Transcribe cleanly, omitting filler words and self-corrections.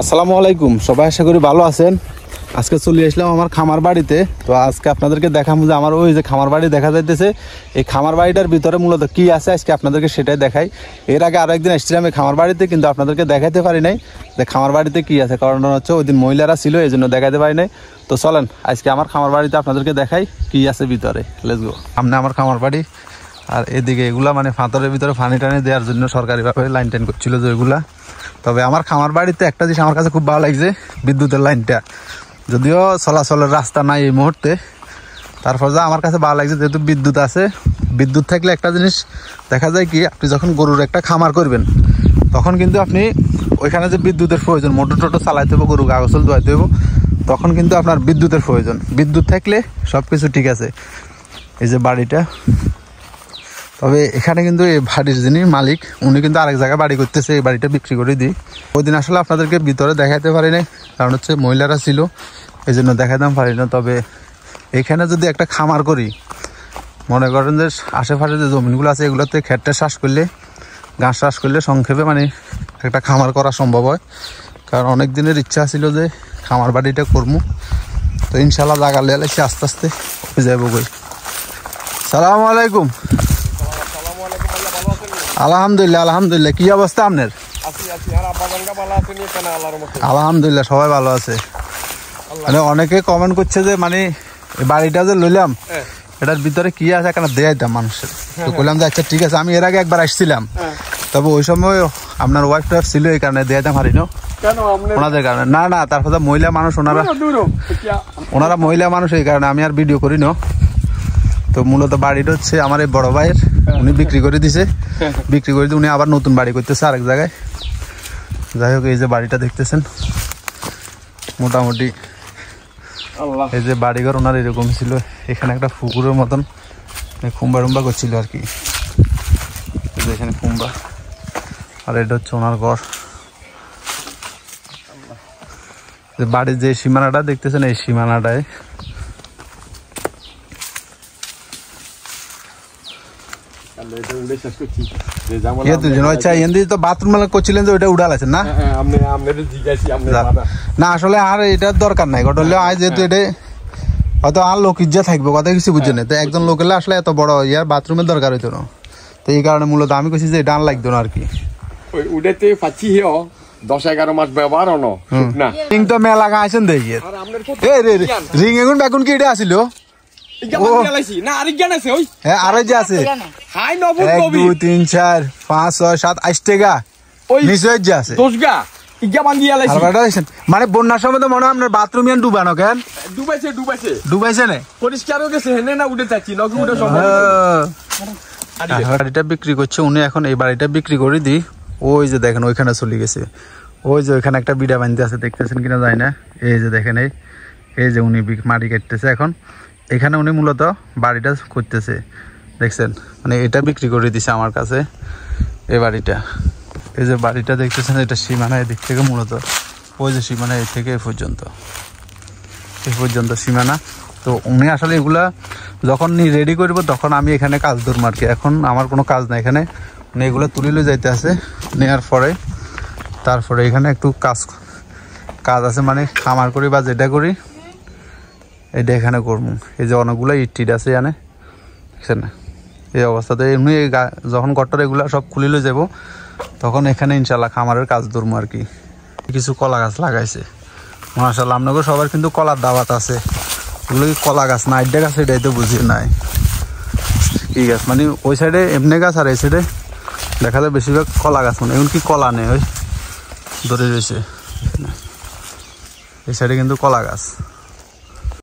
আসসালামু আলাইকুম, সবাই আশা করি ভালো আছেন। আজকে চলে আসলাম আমার খামার বাড়িতে। তো আজকে আপনাদেরকে দেখাবো যে আমার ওই যে খামার বাড়ি দেখা যাইতেছে, এই খামার বাড়িটার ভিতরে মূলত কি আছে আজকে আপনাদেরকে সেটাই দেখাই। এর আগে আরো একদিন এসেছিলাম এই খামার বাড়িতে, কিন্তু আপনাদেরকে দেখাতে পারি নাই যে খামার বাড়িতে কি আছে, কারণ হচ্ছে ওই দিন মহিলারা ছিল, এই জন্য দেখাতে পারি নাই। তো চলেন আজকে আমার খামার বাড়িতে আপনাদেরকে দেখাই কি আছে ভিতরে। Let's go. সামনে আমার খামার বাড়ি, আর এদিকে এগুলা মানে ফাঁতরের ভিতরে পানি টানি দেওয়ার জন্য সরকারিভাবে লাইন টাইন করছিল যে ওইগুলা। তবে আমার খামার বাড়িতে একটা জিনিস আমার কাছে খুব ভালো লাগছে, বিদ্যুতের লাইনটা। যদিও চলাচলের রাস্তা নাই এই মুহূর্তে, তারপর যা আমার কাছে ভালো লাগছে যেহেতু বিদ্যুৎ আছে। বিদ্যুৎ থাকলে একটা জিনিস দেখা যায় কি, আপনি যখন গরুর একটা খামার করবেন তখন কিন্তু আপনি ওইখানে যে বিদ্যুতের প্রয়োজন, মোটর টোটো চালাইতে হবে, গরু কাগজল ধোয়াইতে হবে, তখন কিন্তু আপনার বিদ্যুতের প্রয়োজন। বিদ্যুৎ থাকলে সব কিছু ঠিক আছে। এই যে বাড়িটা, তবে এখানে কিন্তু এই বাড়ির যিনি মালিক উনি কিন্তু আরেক জায়গায় বাড়ি করতেছে, এই বাড়িটা বিক্রি করে দিই। ওই দিন আসলে আপনাদেরকে ভিতরে দেখাতে পারি নাই, কারণ হচ্ছে মহিলারা ছিল, এই জন্য দেখাতাম পারি না। তবে এখানে যদি একটা খামার করি, মনে করেন যে আশেপাশে যে জমিনগুলো আছে এগুলোতে খেটটা চাষ করলে, ঘাস চাষ করলে সংক্ষেপে মানে একটা খামার করা সম্ভব হয়। কারণ অনেক দিনের ইচ্ছা ছিল যে খামার বাড়িটা করবো। তো ইনশাল্লাহ জায়গা লেলে সে আস্তে আস্তে হয়ে যাবো। কই সালাম আলাইকুম। আলহামদুলিল্লাহ আলহামদুলিল্লাহ। কি অবস্থা আপনার? আলহামদুলিল্লাহ সবাই ভালো আছে। মানে অনেকে কমেন্ট করছে যে মানে বাড়িটা যে লইলাম এটার ভিতরে কি আছে কেন দেয়াইতাম মানুষের। তো বললাম যে আচ্ছা ঠিক আছে। আমি এর আগে একবার আসছিলাম, তবে ওই সময় আপনার ওয়াইফ টাইফ ছিল, এই কারণে দেয়াইতাম পারি না ওনাদের কারণে। না না, তারপর মহিলা মানুষ, ওনারা মহিলা মানুষ, এই কারণে আমি আর ভিডিও করি না। তো মূলত বাড়িটা হচ্ছে আমার এই বড় ভাইয়ের, উনি বিক্রি করে দিছে। বিক্রি করে দিয়ে উনি আবার নতুন বাড়ি করতেছে আরেক জায়গায়। যাই হোক, এই যে বাড়িটা দেখতেছেন মোটামুটি এই যে বাড়িঘর ওনার এরকম ছিল। এখানে একটা পুকুরের মতন খুম্বা টুম্বা করছিল আর কি, এখানে খুম্বা। আর এটা হচ্ছে ওনার ঘর। বাড়ির যে সীমানাটা দেখতেছেন, এই সীমানাটায় না আসলে আর এটার দরকার নাই। যেহেতু এটা হয়তো আর লোক ইজ্জা থাকবে, কথা কিছু বুঝছে না। তো একজন লোক এলে আসলে এত বড় ইয়ার বাথরুমের দরকার হইতো না। তো এই কারণে মূলত আমি কইছি যে এটা আর লাগতো না আর কি। উড়েতে পাচ্ছি 10-11 মাস ব্যবহার হনো না। রিং তো মেলা গাইছেন দেখি। রিং এখন বেগুন কি এটা আসিল? আরো যে আছে 1 2 3 4 5 6 7 8 টাকা নিশ্চয় যে আছে 10 গা ইগা বান্ধি আলাইছি। মানে বন্যার সময় তো মনে হয় আপনার বাথরুম ইয়ান ডুবানো কেন? ডুবাইছে না, পরিষ্কার হয়ে গেছে। হেনে না উঠে যাচ্ছি নগি উঠে সব। বাড়িটা বিক্রি করছে উনি, এখন এই বাড়িটা বিক্রি করে দিই। ওই যে দেখেন ওইখানে চলে গেছে, ওই যে ওইখানে একটা বিড়া বান্ধি আছে, দেখতেছেন কিনা যায় না। এই যে দেখেন এই যে উনি মাটি কাটতেছে এখন। এখানে উনি মূলত বাড়িটা করতেছে, দেখছেন। মানে এটা বিক্রি করে দিছে আমার কাছে এই বাড়িটা। এই যে বাড়িটা দেখতেছেন, এটা সীমানা এদিক থেকে মূলত ওই যে সীমানা এই থেকে এই পর্যন্ত সীমানা। তো উনি আসলে এগুলা যখন রেডি করবো তখন আমি এখানে কাজ ধরবো আর কি। এখন আমার কোনো কাজ নাই এখানে। উনি এগুলো তুলিলে যাইতে আছে, নেওয়ার পরে তারপরে এখানে একটু কাজ আছে, মানে খামার করি বা যেটা করি এটা এখানে করবো। এই যে অনেকগুলো ইট আছে জানে, দেখছেন না। এই অবস্থাতে এমনি যখন গট্টর এগুলা সব খুলিলে যাবো তখন এখানে ইনশাল্লাহ খামারের কাজ ধরবো আর কি। কিছু কলা গাছ লাগাইছে মাশাআল্লাহ। আপনাকে সবার কিন্তু কলার দাওয়াত আছে। ওগুলো কি কলা গাছ না আইডা গাছ, এটাই তো বুঝি নাই কি গাছ। মানে ওই সাইডে এমনি গাছ আর এই সাইডে দেখা যায় বেশিরভাগ কলা গাছ। মানে এখন কি কলা নেই, ওই ধরে রয়েছে এই সাইডে কিন্তু কলা গাছ।